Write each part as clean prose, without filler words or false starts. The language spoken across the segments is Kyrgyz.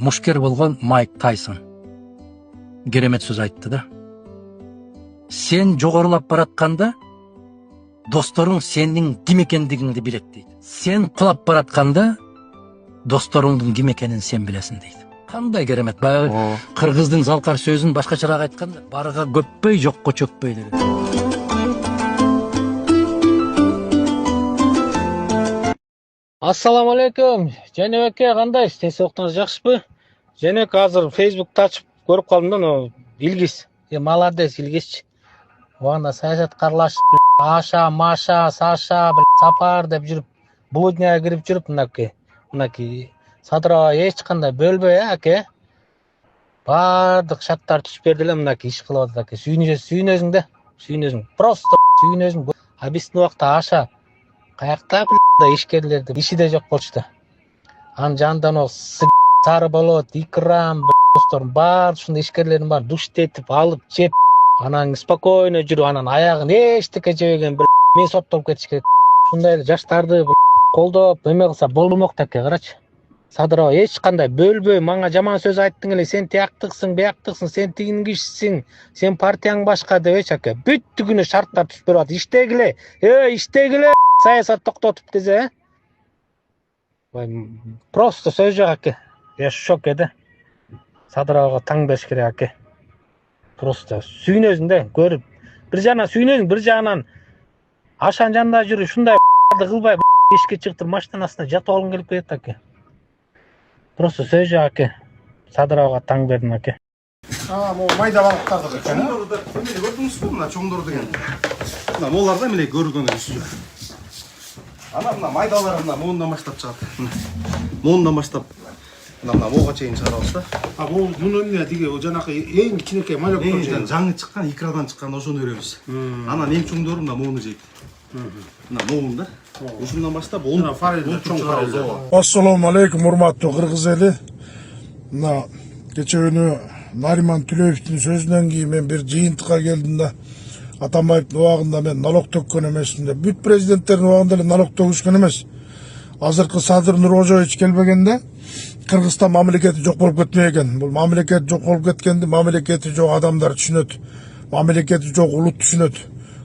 мушкер болгон Майк Тайсон керемет сөз айтты да. Сен жогорулап баратканда досторуң сенин ким экендигиңди билет дейт. Сен кулап баратканда досторуңдун ким экенин сен билесиң дейт. Кандай керемет. Баягы кыргыздын залкар сөзүн башкачараак айтканда, барга көппөй, жокко чөкпөй деген. Ассаламу алейкум. Женебекке кандайсыз? Тесоктуңуз жакшыбы? Женек азыр Facebook'та ачып көрүп калдым да, Илгиз. Молодец Илгизчи. Ванда саясат карлашып, Аша, Маша, Саша, Сапар деп жүрүп, блудняга кирип жүрүп мынаки Садырова эч кандай бөлбөй, аке. Бардык шарттар түзүп берди эле, мынаки иш кылып атат, аке. Сүйүнөсүң да, сүйүнөсүң. Просто сүйүнөсүң. А биздин убакта Аша каякта ишкерлерди иши да жок болчу. Анын жанынан сары болот, икрам, достор бар, ушундай ишкерлердин бар душтетип алып жеп, анан спокойно жүрүп, анан аягын эчтеке жебеген мен соттолуп кетиш керек. Ушундай эле жаштарды колдоп, эме кылса болмок да, аке, карачы. Садырова эч кандай бөлбөй, мага жаман сөз айттың эле, сен тияктыксың, бияктыксың, сен тигин кишисиң, сен партияң башка деп аке. Бүттүгүнө шарттар түзүп берип атат. Иштегиле, иштегиле, саясат токтотуп дезе. Просто сөз жок, аке. Я шок эде. Садыровага таң бериш керек, аке. Просто сүйүнөсүң да, көрүп. Бир жагынан сүйүнөсүң, бир жагынан Ашанын жанында жүрүп, ушундай кылбай, эшикке чыгып машинанын астына жатып алгың келип кетет, аке. Просто сөз жок, аке. Садыровага таң бердим, аке. Могу майда балыктарды экен. Чоңдорду эмне көрдүңүзбү? Мына чоңдор деген. Мына моларда эмне көргөн үстү. Мына майдалар мына моундан баштап чыгат. Моундан баштап мына моого чейин чыгарабыз да. Муну эмне тиги жанакы эң кичинекей малектор жана жаңы чыккан, икрадан чыккан ошону беребиз. Анан эң чоңдору мына мууну жейт. Мына моун да. Ушундан баштап 10 чоң фарел. Ассаламу алейкум, урматтуу кыргыз эли. Мына кече күнү Нариман Түлөевдин сөзүнөн кийин мен бир жыйынтыкка келдим да. Атамбаевдин убагында мен налог төккөн эмесмин деп. Бүт президенттердин убагында эле налог төгүшкөн эмес. Азыркы Садыр Нуркожоевич келбегенде Кыргызстан мамлекети жок болуп кетмек экен. Бул мамлекет жок болуп кеткенди мамлекети жок адамдар түшүнөт. Мамлекети жок улут түшүнөт.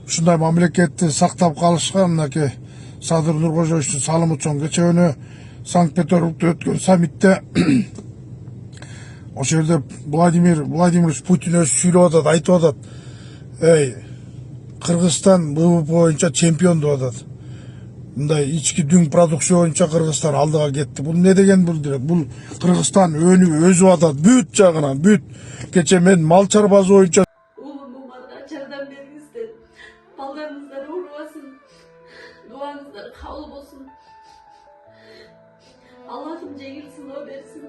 Ушундай мамлекетти сактап калышка мынакей Садыр Нуркожоевичтин салымы чоң. Кече күнү Санкт-Петербургда өткөн саммитте ошол жерде Владимир Владимирович Путин өзү сүйлөп атат, айтып атат. Кыргызстан ВВП боюнча чемпион деп атат. Мындай ички дүң продукция боюнча Кыргызстан алдыга кетти. Бул не деген бул Кыргызстан өнүп өсүп атат бүт жагынан, бүт. Кече мен мал чарбасы боюнча Umarım çardan berinizdir. Ballarınızlar uğurlu olsun. Duanızlar kabul olsun. Allah'ım cengilsin o versin.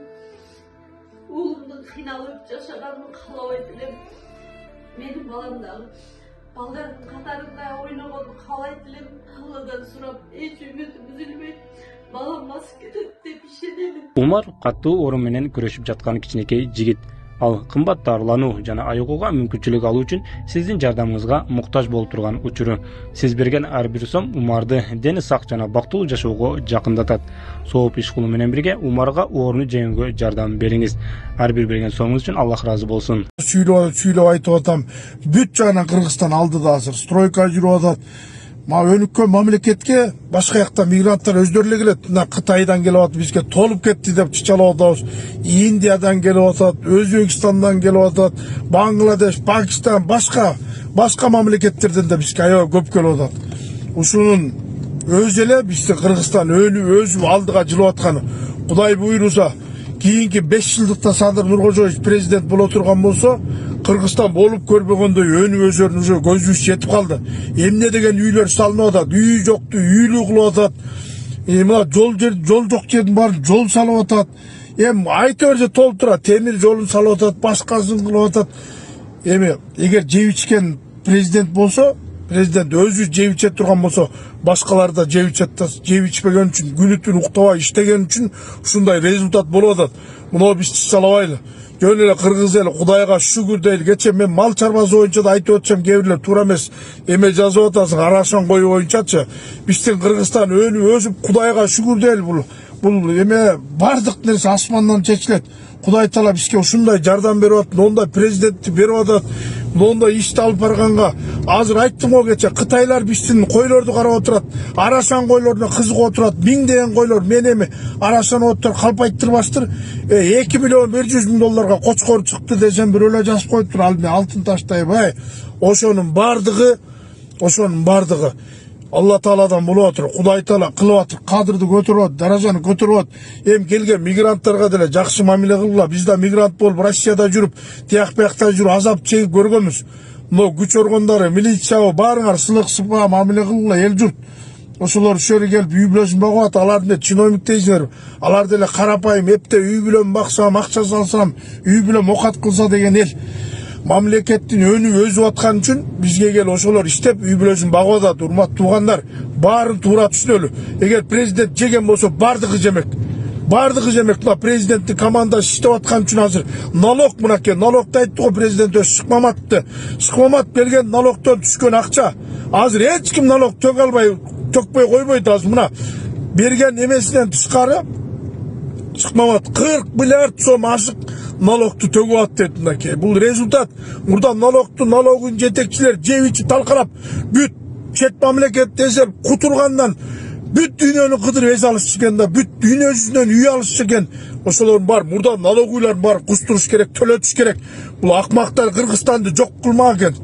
Oğlumdan kıynalıp yaşadanını kalavay dilim. Benim balamdan. Balların katarında oynamanı kalay dilim. Allah'dan surap hiç ümitim üzülmeyin. Balam nasıl gidetti bir şey dedim. Умар катуу орун менен күрөшүп жаткан кичинекей жигит. Ал кымбатты арлануу жана айыгууга мүмкүнчүлүк алуу үчүн сиздин жардамыңызга муктаж болуп турган учуру. Сиз берген ар бир сом Умарды дени сак жана бактылуу жашоого жакындатат. Сооп иш кылуу менен бирге Умарга орну жеңүүгө жардам бериңиз. Ар бир берген сомуңуз үчүн Аллах ыраазы болсун. Сүйлөп айтып атам. Бүт жагынан Кыргызстан алдыда азыр стройка жүрүп атат. Өнүккөн мамлекетке башка жакта мигранттар өздөрү эле келет. Мына Кытайдан келип атат, бизге толуп кетти деп чычалап атабыз. Индиядан келип атат, Өзбекстандан келип атат, Бангладеш, Пакистан, башка мамлекеттерден да бизге аябай көп келип атат. Ушунун өзү эле бизди Кыргызстан өсүп алдыга жылып атканы. Кудай буйруса, кийинки 5 жылдыкта Садыр Нуркожоевич президент боло турган болсо, Кыргызстан болуп көрбөгөндөй өнүп өсөрүн уже көзүбүз жетип калды. Эмне деген үйлөр салынып атат, үй жокту үйлүү кылып атат. Мына жол жок жердин баарын жол салып атат. Айта берсе толтура темир жолун салып атат, башкасын кылып атат. Эгер жеп ичкен президент болсо, президент өзү жеп иче турган болсо, башкалар да жеп ичпеген үчүн, күнү түн уктабай иштеген үчүн ушундай результат болуп атат. Муну биз чычалабайлы. Жөн эле кыргыз эли Кудайга шүгүр дейли. Кече мен мал чарбасы боюнча да айтып өтсөм, кээ бирлер туура эмес эме жазып атасың, арашон коюу боюнчачы. Биздин Кыргызстан өнүп өсүп Кудайга шүгүр дейли. Бул Бул эме бардык нерсе асмандан чечилет. Кудай таала бизге ушундай жардам берип атат, мондай президентти берип атат, мондай ишти алып барганга. Азыр айттым го кече, Кытайлар биздин койлорду карап отурат, арашан койлоруна кызыгып отурат, миңдеген койлор мен эми арашанып отур, калпайттырбаштыр. 2 миллион 100 000 долларга кочкор чыкты десем бир эле жазып коюптур, ал мен алтын таштайбай. Ошонун бардыгы Алла Тааладан болуп атыр. Кудай Таала кылып атыр, кадырды көтөрүп атыр, даражаны көтөрүп атыр. Эми келген мигранттарга деле жакшы мамиле кылгыла. Биз да мигрант болуп Россияда жүрүп, тияк биякта жүрүп азап чегип көргөнбүз. Мына күч органдары, милициябы баарыңар сылык сыпа мамиле кылгыла эл журт. Ошолор ушерге келип үй бүлөсүн багып атат. Аларды чиновник дейсиңер. Алар деле карапайым эпте үй бүлөм баксам, акча салсам, үй бүлөм окат кылса деген эл. Мамлекеттин өнү өзүп аткан үчүн бизге кел ошолор иштеп үй бүлөсүн багып атат. Урматтуу туугандар, баарын туура түшүнөлү. Эгер президент жеген болсо бардыгы жемек. Бардыгы жемек. Мына президенттин командасы иштеп аткан үчүн азыр налог мынакей, налогду айтты го президент өз Шыкмаматты. Шыкмамат келген налогдон түшкөн акча. Азыр эч ким налог төкө албай, төкпөй койбойт азыр. Мына берген эмесинен тышкары Шыкмамат 40 миллиард сом ашык налогду төгүп атты мынакей. Бул результат. Мурда налогун жетекчилер жеп ичип талкалап, бүт чет мамлекет десеп кутургандан бүт дүйнөнү кыдырып эс алышчу экен да, бүт дүйнө жүзүнөн үй алышчу экен. Ошолордун бар мурда налогуйларын бар кустуруш керек, төлөтүш керек. Бул акмактар Кыргызстанды жок кылмак экен.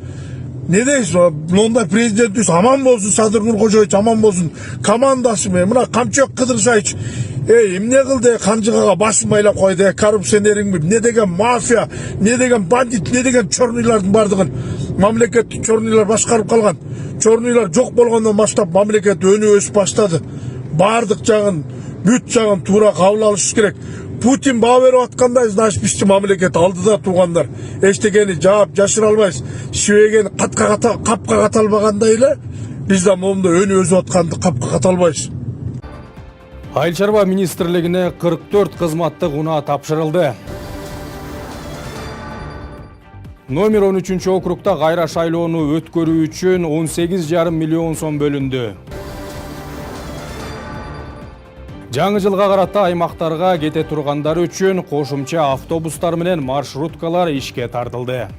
Не дейсиз? Мондай президентибиз аман болсун, Садыр Нуркожоевич аман болсун. Командасы менен мына камчок Кыдыршайыч эмне кылды, канжыгага башын байлап койду, коррупционерин эмне деген мафия, не деген бандит, не деген чорныйлардын бардыгын мамлекетти чорныйлар башкарып калган. Чорныйлар жок болгондон баштап мамлекет өнүп өсүп баштады. Бардык жагын, бүт жагын туура кабыл алыш керек. Путин баа берип аткандай, значит биздин мамлекет алдыда туугандар. Эчтекени жаап жашыра албайбыз. Шибеген капка ката албагандай эле биз да момунда өнүп өсүп атканды капка ката албайбыз. Айыл чарба министрлигине 44 кызматтык унаа тапшырылды. Номер 13 округда кайра шайлоону өткөрүү үчүн 18,5 миллион сом бөлүндү. Жаңы жылга карата аймактарга кете тургандар үчүн кошумча автобустар менен маршруткалар ишке тартылды.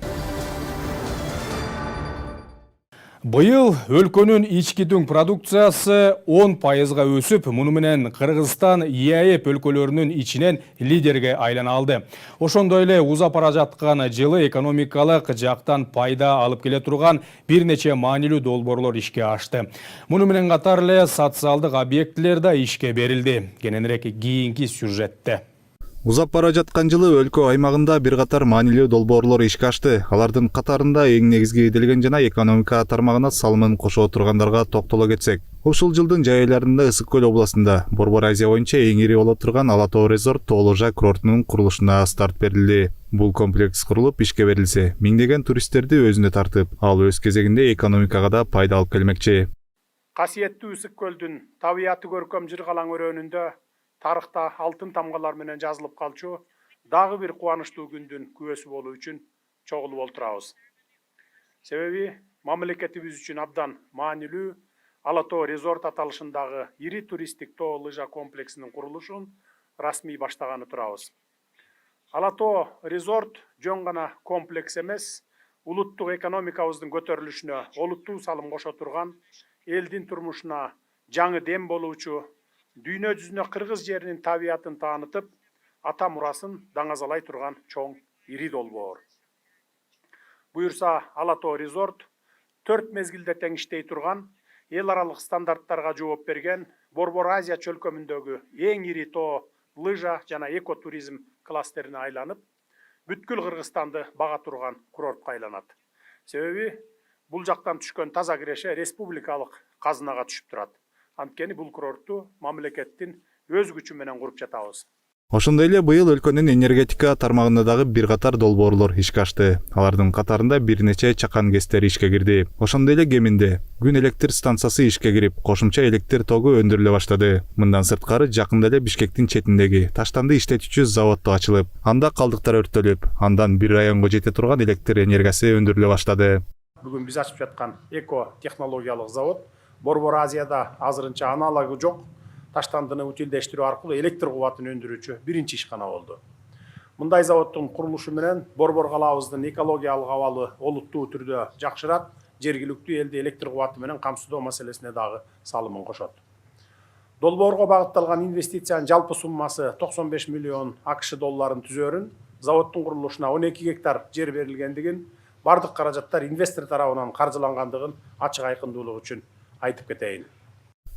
Быйыл өлкөнүн ички дүң продукциясы 10%га өсүп, муну менен Кыргызстан ЕАЭП өлкөлөрүнүн ичинен лидерге айлана алды. Ошондой эле узап бара жаткан жылы экономикалык жактан пайда алып келе турган бир нече маанилүү долбоорлор ишке ашты. Муну менен катар эле социалдык объектилер да ишке берилди. Кененирээк кийинки сюжетте. Узап бара жаткан жылы өлкө аймагында бир катар маанилүү долбоорлор ишке ашты. Алардын катарында эң негизги иделген жана экономика тармагына салымын кошо тургандарга токтоло кетсек. Ушул жылдын жай айларында Ысык Көл областында Борбор Азия боюнча эң ири боло турган Ала Тоо резорт Тооложа курортунун курулушуна старт берилди. Бул комплекс курулуп ишке берилсе, миңдеген туристтерди өзүнө тартып, ал өз кезегинде экономикага да пайда алып келмекчи. Касиеттүү Ысык Көлдүн табияты көркөм жыргалаң өрөөнүндө тарыхта алтын тамгалар менен жазылып калчу дагы бир кубанычтуу күндүн күбөсү болуу үчүн чогулуп олтурабыз. Себеби мамлекетибиз үчүн абдан маанилүү Ала Тоо резорт аталышындагы ири туристтик тоо лыжа комплексинин курулушун расмий баштаганы турабыз. Ала Тоо резорт жөн гана комплекс эмес, улуттук экономикабыздын көтөрүлүшүнө олуттуу салым кошо турган, элдин турмушуна жаңы дем болуучу, дүйнө жүзүнө кыргыз жеринин табиятын таанытып, ата мурасын даңазалай турган чоң ири долбоор. Буюрса Ала Тоо резорт 4 мезгилде тең иштей турган, эл аралык стандарттарга жооп берген Борбор Азия чөлкөмүндөгү эң ири тоо лыжа жана экотуризм кластерине айланып, бүткүл Кыргызстанды бага турган курортко айланат. Себеби бул жактан түшкөн таза киреше республикалык казынага түшүп турат. Анткени бул курортту мамлекеттин өз күчү менен куруп жатабыз. Ошондой эле быйыл өлкөнүн энергетика тармагында дагы бир катар долбоорлор ишке ашты. Алардын катарында бир нече чакан кестер ишке кирди. Ошондой эле Кеминде күн электр станциясы ишке кирип, кошумча электр тогу өндүрүлө баштады. Мындан сырткары жакында эле Бишкектин четиндеги таштанды иштетүүчү заводду ачылып, анда калдыктар өрттөлүп, андан бир районго жете турган электр энергиясы өндүрүлө баштады. Бүгүн биз ачып жаткан эко технологиялык завод Борбор Азияда азырынча аналогу жок таштандыны утилдештирүү аркылуу электр кубатын өндүрүүчү биринчи ишкана болду. Мындай заводдун курулушу менен Борбор калаабыздын экологиялык абалы олуттуу түрдө жакшырат, жергиликтүү элди электр кубаты менен камсыздоо маселесине дагы салымын кошот. Долбоорго багытталган инвестициянын жалпы суммасы 95 миллион АКШ долларын түзөрүн, заводдун курулушуна 12 гектар жер берилгендигин, бардык каражаттар инвестор тарабынан каржылангандыгын ачык айкындуулук үчүн айтып кетейин.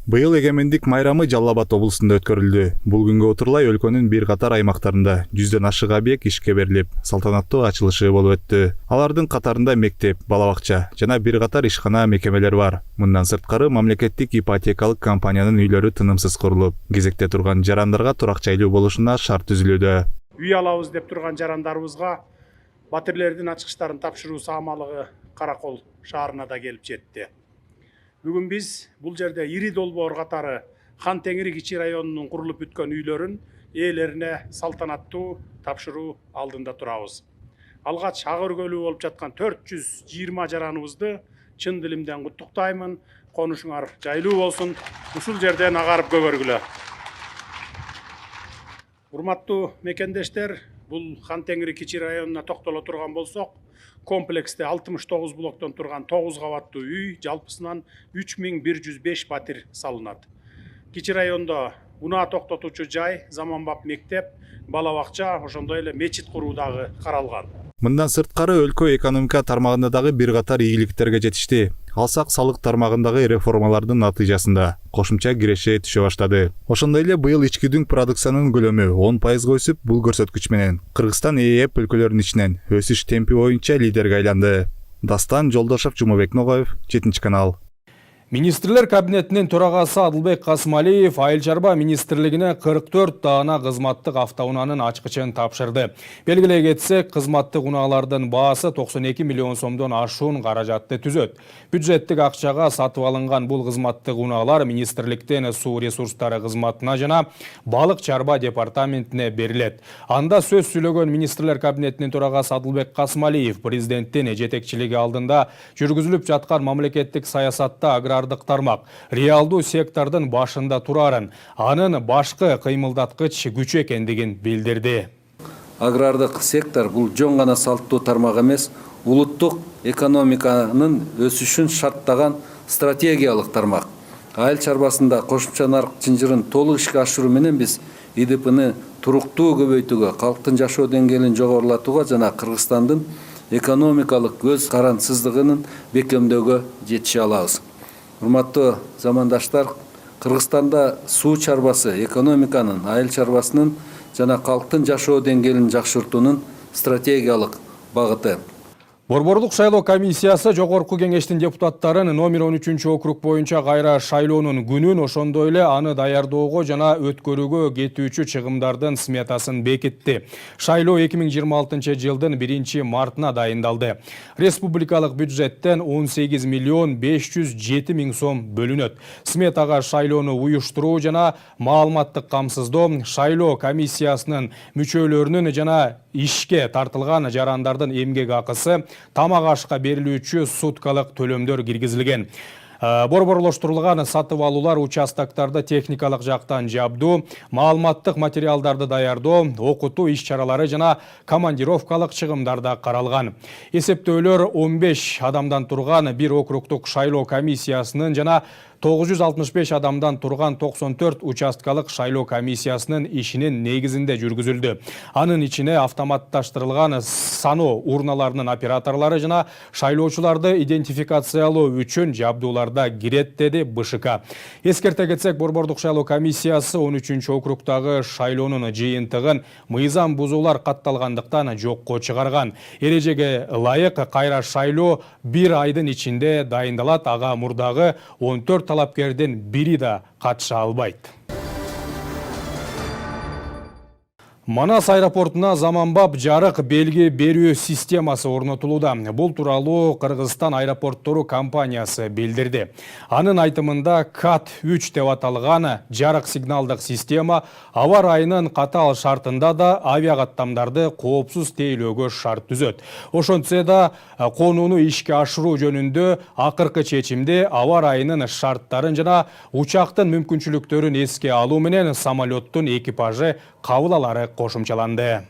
Быйыл эгемендик майрамы Жалал Абад облусунда өткөрүлдү. Бул күнгө отурлай өлкөнүн бир катар аймактарында 100дөн ашык объект ишке берилип, салтанаттуу ачылышы болуп өттү. Алардын катарында мектеп, бала бакча жана бир катар ишкана мекемелер бар. Мындан сырткары мамлекеттик ипотекалык компаниянын үйлөрү тынымсыз курулуп, кезекте турган жарандарга турак жайлуу болушуна шарт түзүлүүдө. Үй алабыз деп турган жарандарыбызга батирлердин ачкычтарын тапшыруу саамалыгы Каракол шаарына да келип жетти. Бүгүн биз бул жерде ири долбоор катары Хан Теңири кичи районунун курулуп бүткөн үйлөрүн ээлерине салтанаттуу тапшыруу алдында турабыз. Алгач ак өргөлүү болуп жаткан 420 жараныбызды чын дилимден куттуктаймын. Конушуңар жайлуу болсун. Ушул жерден агарып көгөргүлө. Урматтуу мекендештер, бул Хан Теңири кичи районуна токтоло турган болсок, комплексте 69 блоктон турган 9 кабаттуу үй жалпысынан 3105 батир салынат. Кичи райондо унаа токтотуучу жай, заманбап мектеп, бала бакча, ошондой эле мечит куруу дагы каралган. Мындан сырткары өлкө экономика тармагында дагы бир катар ийгиликтерге жетишти. Алсак салык тармагындагы реформалардын натыйжасында кошумча киреше түшө баштады. Ошондой эле быйыл ички дүң продукциянын көлөмү 10% өсүп, бул көрсөткүч менен Кыргызстан ЭЭП өлкөлөрүнүн ичинен өсүш темпи боюнча лидерге айланды. Дастан Жолдошев, Жумабек Ногаев, 7 канал. Министрлер кабинетинин төрагасы Адылбек Касымалиев Айыл чарба министрлигине 44 даана кызматтык автоунаанын ачкычын тапшырды. Белгилей кетсек, кызматтык унаалардын баасы 92 миллион сомдон ашуун каражатты түзөт. Бюджеттик акчага сатып алынган бул кызматтык унаалар министрликтен суу ресурстары кызматына жана балык чарба департаментине берилет. Анда сөз сүйлөгөн министрлер кабинетинин төрагасы Адылбек Касымалиев президенттин жетекчилиги алдында жүргүзүлүп жаткан мамлекеттик саясатта агрардык тармак реалдуу сектордун башында турарын, анын башкы кыймылдаткыч күч экендигин билдирди. Агрардык сектор бул жөн гана салттуу тармак эмес, улуттук экономиканын өсүшүн шарттаган стратегиялык тармак. Айыл чарбасында кошумча нарык чынжырын толук ишке ашыруу менен биз ИДПны туруктуу көбөйтүүгө, калктын жашоо деңгээлин жогорулатууга жана Кыргызстандын экономикалык көз карансыздыгынын бекемдөөгө жетише алабыз. Урматтуу замандаштар, Кыргызстанда суу чарбасы экономиканын, айыл чарбасынын жана калктын жашоо деңгээлин жакшыртуунун стратегиялык багыты. Борборлук шайлоо комиссиясы жогорку кеңештин депутаттарын номер 13 округ боюнча кайра шайлоонун күнүн, ошондой эле аны даярдоого жана өткөрүүгө кетүүчү чыгымдардын сметасын бекитти. Шайлоо 2026 жылдын 1 мартына дайындалды. Республикалык бюджеттен 18 миллион 507 миң сом бөлүнөт. Сметага шайлоону уюштуруу жана маалыматтык камсыздоо, шайлоо комиссиясынын мүчөлөрүнүн жана ишке тартылган жарандардын эмгек акысы, тамак ашка берилүүчү суткалык төлөмдөр киргизилген. Борборлоштурулган сатып алуулар, участоктарды техникалык жактан жабдуу, маалыматтык материалдарды даярдоо, окутуу иш-чаралары жана командировкалык чыгымдар да каралган. Эсептөөлөр 15 адамдан турган бир округдук шайлоо комиссиясынын жана 965 адамдан турган 94 участкалык шайлоо комиссиясынын ишинин негизинде жүргүзүлдү. Анын ичине автоматташтырылган саноо урналарынын операторлору жана шайлоочуларды идентификациялоо үчүн жабдууларда кирет, деди БШК. Эскерте кетсек, Борборлук шайлоо комиссиясы 13 округдагы шайлоонун жыйынтыгын мыйзам бузуулар катталгандыктан жокко чыгарган. Эрежеге ылайык кайра шайлоо 1 айдын ичинде дайындалат, ага мурдагы 14 талапкердин бири да катыша албайт. Манас аэропортуна заманбап жарык белги берүү системасы орнотулууда. Бул тууралуу Кыргызстан аэропорттору компаниясы билдирди. Анын айтымында КАТ-3 деп аталган жарык сигналдык система аба ырайынын катаал шартында да авиакаттамдарды коопсуз тейлөөгө шарт түзөт. Ошентсе да конууну ишке ашыруу жөнүндө акыркы чечимди аба ырайынын шарттарын жана учактын мүмкүнчүлүктөрүн эске алуу менен самолеттун экипажы кабыл алары кошумчаланды.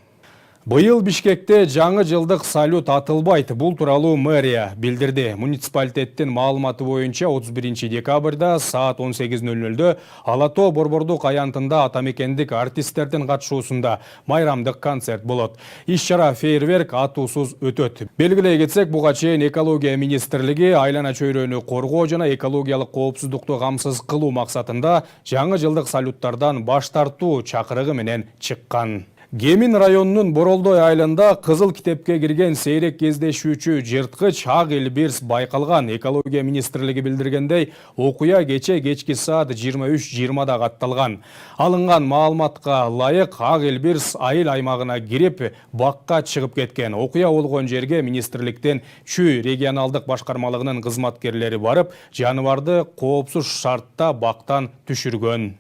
Быйыл Бишкекте жаңы жылдык салют атылбайт. Бул тууралуу мэрия билдирди. Муниципалитеттин маалыматы боюнча 31 декабрда саат 18:00 Ала-Тоо Борбордук аянтында атамекендик артисттердин катышуусунда майрамдык концерт болот. Иш-чара фейерверк атуусуз өтөт. Белгилей кетсек, буга чейин экология министрлиги айлана чөйрөнү коргоо жана экологиялык коопсуздукту камсыз кылуу максатында жаңы жылдык салюттардан баш тартуу чакырыгы менен чыккан. Гемин районунун Боролдой айылында кызыл китепке кирген сейрек кездешүүчү жырткыч ак элбирс байкалган. Экология министрлиги билдиргендей, окуя кечки саат 23:20 катталган. Алынган маалыматка ылайык ак элбирс айыл аймагына кирип, бакка чыгып кеткен. Окуя болгон жерге министрликтен Чүй регионалдык башкармалыгынын кызматкерлери барып, жаныбарды коопсуз шартта бактан түшүргөн.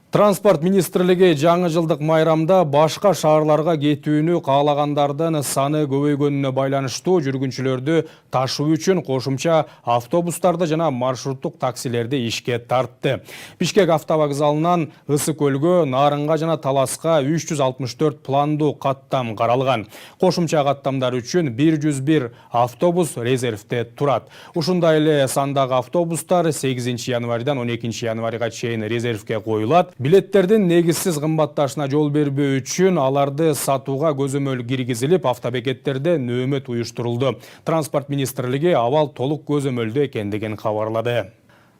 Транспорт министрлиги жаңы жылдык майрамда башка шаарларга кетүүнү каалагандардын саны көбөйгөнүнө байланыштуу жүргүнчүлөрдү ташуу үчүн кошумча автобустарды жана маршруттук таксилерди ишке тартты. Бишкек автовокзалынан Ысык көлгө, Нарынга жана Таласка 364 пландуу каттам каралган. Кошумча каттамдар үчүн 101 автобус резервде турат. Ушундай эле сандагы автобустар 8 январдан 12 январга чейин резервге коюлат. Билеттердин негизсиз кымбатташына жол бербөө үчүн аларды сатууга көзөмөл киргизилип, автобекеттерде нөөмөт уюштурулду. Транспорт министрлиги абал толук көзөмөлдө экендигин кабарлады.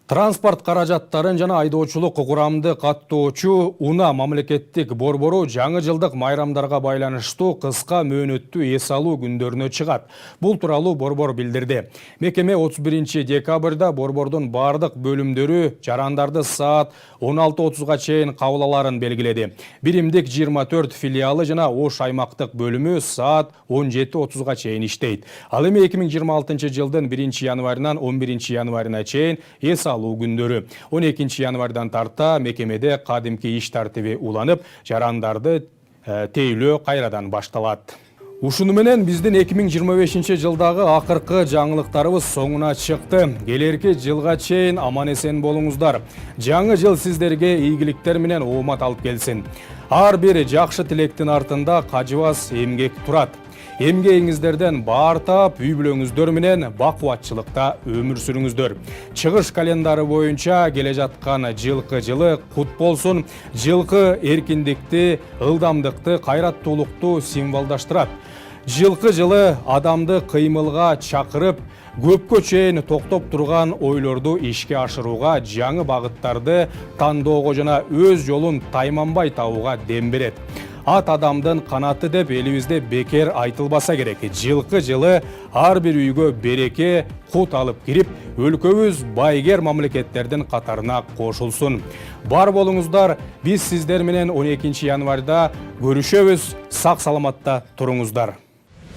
Транспорт каражаттарын жана айдоочулук курамды каттоочу УНА мамлекеттик борбору жаңы жылдык майрамдарга байланыштуу кыска мөөнөттүү эс алуу күндөрүнө чыгат. Бул тууралуу борбор билдирди. Мекеме 31 декабрда борбордун бардык бөлүмдөрү жарандарды саат 16:30га чейин кабыл аларын белгиледи. Биримдик 24 филиалы жана Ош аймактык бөлүмү саат 17:30га чейин иштейт. Ал эми 2026 жылдын 1 январынан 11 январына чейин эс күндөрү 12 январдан тарта мекемеде кадимки иш тартиби уланып, жарандарды тейлөө кайрадан башталат. Ушуну менен биздин 2025 жылдагы акыркы жаңылыктарыбыз соңуна чыкты. Келерки жылга чейин аман эсен болуңуздар. Жаңы жыл сиздерге ийгиликтер менен оомат алып келсин. Ар бир жакшы тилектин артында кажыбас эмгек турат. Эмгегиңиздерден баар таап, үй бүлөңүздөр менен бакубатчылыкта өмүр сүрүңүздөр. Чыгыш календары боюнча келе жаткан жылкы жылы кут болсун. Жылкы эркиндикти, ылдамдыкты, кайраттуулукту символдаштырат. Жылкы жылы адамды кыймылга чакырып, көпкө чейин токтоп турган ойлорду ишке ашырууга, жаңы багыттарды тандоого жана өз жолун тайманбай табууга дем берет. Ат адамдын канаты деп элибизде бекер айтылбаса керек. Жылкы жылы ар бир үйгө береке, кут алып кирип, өлкөбүз байгер мамлекеттердин катарына кошулсун. Бар болуңуздар, биз сиздер менен 12 январда көрүшөбүз. Сак саламатта туруңуздар.